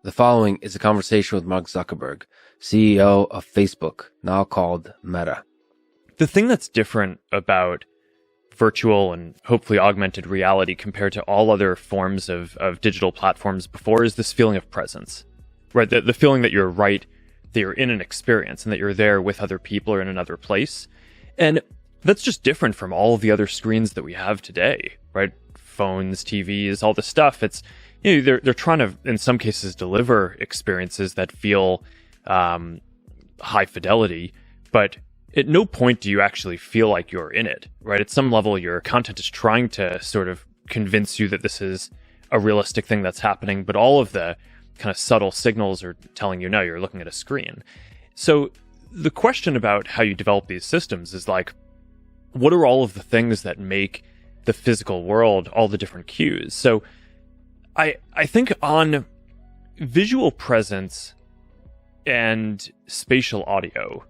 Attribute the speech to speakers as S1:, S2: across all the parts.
S1: The following is a conversation with Mark Zuckerberg, CEO of Facebook, now called Meta.
S2: The thing that's different about virtual and hopefully augmented reality compared to all other forms of digital platforms before is this feeling of presence, right? The feeling that you're that you're in an experience and that you're there with other people or in another place. And that's just different from all of the other screens that we have today, right? Phones, TVs, all this stuff. It's, you know, they're trying to, in some cases, deliver experiences that feel high fidelity, but at no point do you actually feel like you're in it, right? At some level, your content is trying to sort of convince you that this is a realistic thing that's happening, but all of the kind of subtle signals are telling you, no, you're looking at a screen. So the question about how you develop these systems is like, what are all of the things that make the physical world, all the different cues? So I think on visual presence and spatial audio,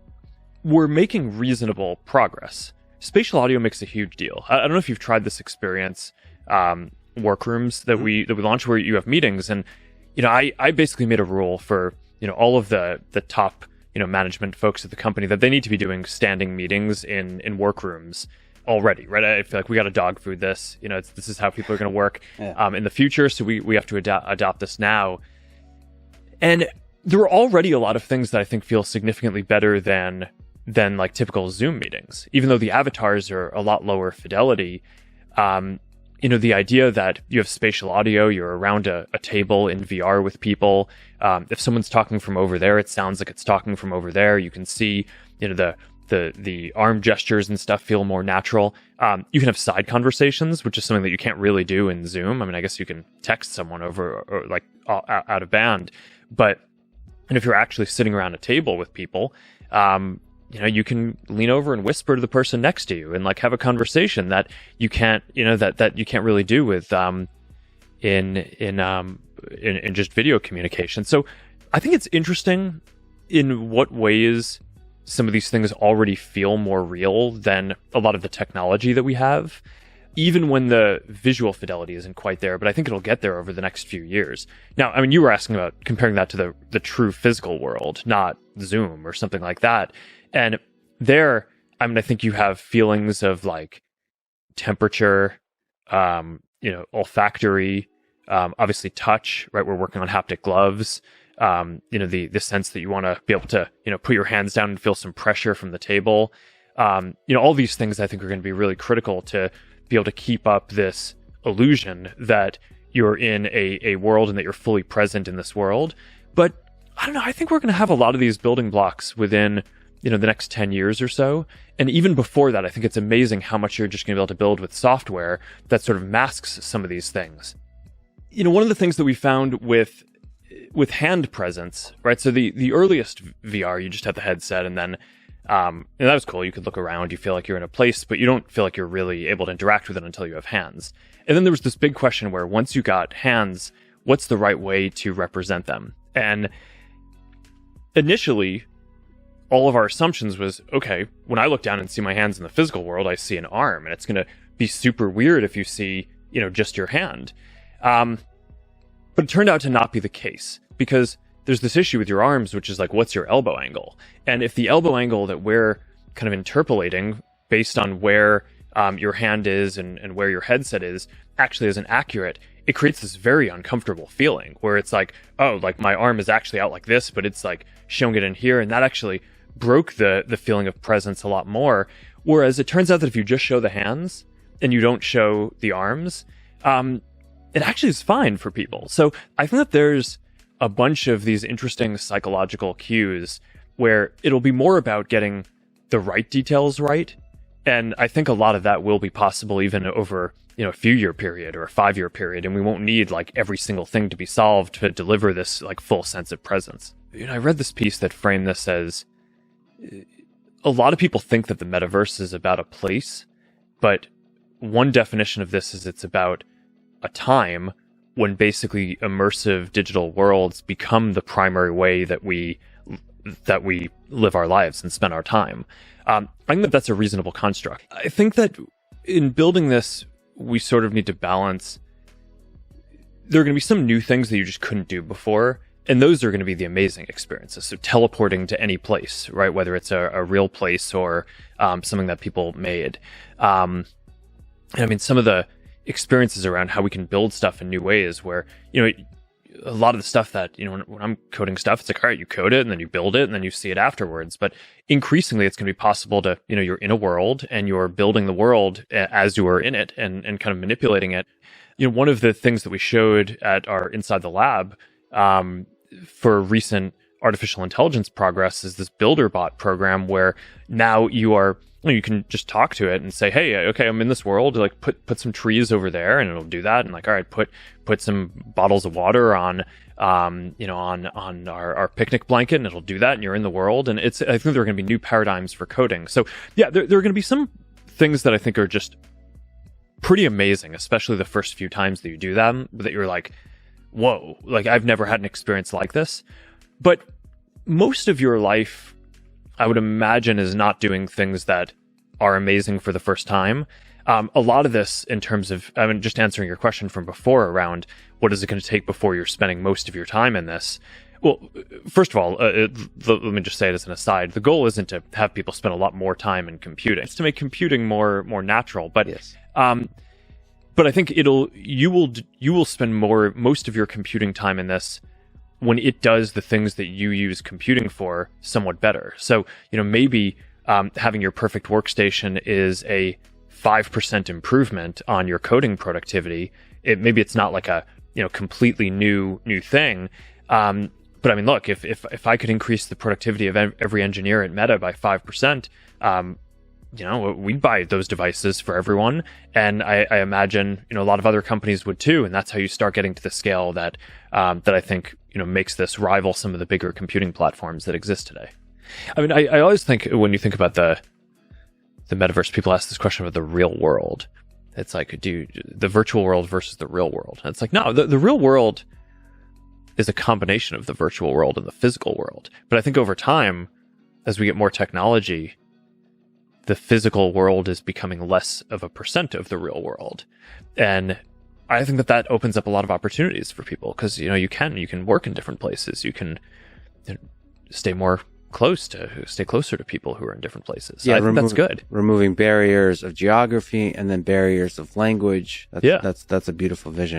S2: we're making reasonable progress. Spatial audio makes a huge deal. I don't know if you've tried this experience, workrooms that we launch where you have meetings. And, you know, I basically made a rule for, you know, all of the top, you know, management folks at the company that they need to be doing standing meetings in workrooms already, right? I feel like we got to dog food this. You know, this is how people are going to work in the future. So we have to adopt this now. And there are already a lot of things that I think feel significantly better than like typical Zoom meetings, even though the avatars are a lot lower fidelity. You know, the idea that you have spatial audio, you're around a table in VR with people. If someone's talking from over there, it sounds like it's talking from over there. You can see, you know, the arm gestures and stuff feel more natural. You can have side conversations, which is something that you can't really do in Zoom. I mean, I guess you can text someone over or like out of band, but and if you're actually sitting around a table with people, you know, you can lean over and whisper to the person next to you and like have a conversation that you can't, you know, that you can't really do with in just video communication. So I think it's interesting in what ways some of these things already feel more real than a lot of the technology that we have, even when the visual fidelity isn't quite there. But I think it'll get there over the next few years. Now, I mean, you were asking about comparing that to the true physical world, not Zoom or something like that. And there, I mean, I think you have feelings of like temperature, you know, olfactory, obviously touch, right? We're working on haptic gloves. You know, the sense that you want to be able to, you know, put your hands down and feel some pressure from the table. You know, all these things I think are going to be really critical to be able to keep up this illusion that you're in a world and that you're fully present in this world. But I don't know, I think we're going to have a lot of these building blocks within, you know, the next 10 years or so. And even before that, I think it's amazing how much you're just going to be able to build with software that sort of masks some of these things. You know, one of the things that we found with hand presence, right? So the earliest VR, you just have the headset and then, and that was cool. You could look around, you feel like you're in a place, but you don't feel like you're really able to interact with it until you have hands. And then there was this big question where once you got hands, what's the right way to represent them? And initially, all of our assumptions was, okay, when I look down and see my hands in the physical world, I see an arm, and it's going to be super weird if you see, you know, just your hand. But it turned out to not be the case, because there's this issue with your arms, which is like, what's your elbow angle? And if the elbow angle that we're kind of interpolating based on where your hand is and where your headset is actually isn't accurate, it creates this very uncomfortable feeling where it's like, oh, like my arm is actually out like this, but it's like showing it in here. And that actually broke the feeling of presence a lot more. Whereas it turns out that if you just show the hands and you don't show the arms, it actually is fine for people. So I think that there's a bunch of these interesting psychological cues where it'll be more about getting the right details right. And I think a lot of that will be possible even over, you know, a few-year period or a 5-year period. And we won't need like every single thing to be solved to deliver this like full sense of presence. You know, I read this piece that framed this as a lot of people think that the metaverse is about a place, but one definition of this is it's about a time when basically immersive digital worlds become the primary way that we live our lives and spend our time. I think that that's a reasonable construct. I think that in building this, we sort of need to balance. There are going to be some new things that you just couldn't do before. And those are going to be the amazing experiences. So teleporting to any place, right? Whether it's a real place or something that people made. I mean, some of the experiences around how we can build stuff in new ways where, a lot of the stuff that, when I'm coding stuff, it's like, all right, you code it and then you build it and then you see it afterwards. But increasingly, it's going to be possible to, you're in a world and you're building the world as you are in it and kind of manipulating it. One of the things that we showed at our Inside the Lab for recent artificial intelligence progress is this BuilderBot program where now you can just talk to it and say, hey, okay, I'm in this world. Like put some trees over there, and it'll do that. And like, all right, put some bottles of water on our picnic blanket, and it'll do that. And you're in the world. And I think there are going to be new paradigms for coding. So yeah, there are going to be some things that I think are just pretty amazing, especially the first few times that you do them, that you're like, whoa, like I've never had an experience like this. But most of your life, I would imagine, is not doing things that are amazing for the first time. A lot of this in terms of, just answering your question from before around what is it going to take before you're spending most of your time in this? Well, first of all, let me just say it as an aside. The goal isn't to have people spend a lot more time in computing. It's to make computing more natural. But
S1: Yes.
S2: But I think you will spend most of your computing time in this when it does the things that you use computing for somewhat better. So, maybe having your perfect workstation is a 5% improvement on your coding productivity. Maybe it's not like a completely new thing. But I mean, look, if I could increase the productivity of every engineer at Meta by 5%, we'd buy those devices for everyone. And I imagine, a lot of other companies would too. And that's how you start getting to the scale that I think, makes this rival some of the bigger computing platforms that exist today. I mean, I always think when you think about the metaverse, people ask this question about the real world. It's like, the virtual world versus the real world? And it's like, no, the real world is a combination of the virtual world and the physical world. But I think over time, as we get more technology, the physical world is becoming less of a percent of the real world. And I think that opens up a lot of opportunities for people because, you can work in different places. You can stay closer to people who are in different places. Yeah, I think that's good.
S1: Removing barriers of geography and then barriers of language. That's a beautiful vision.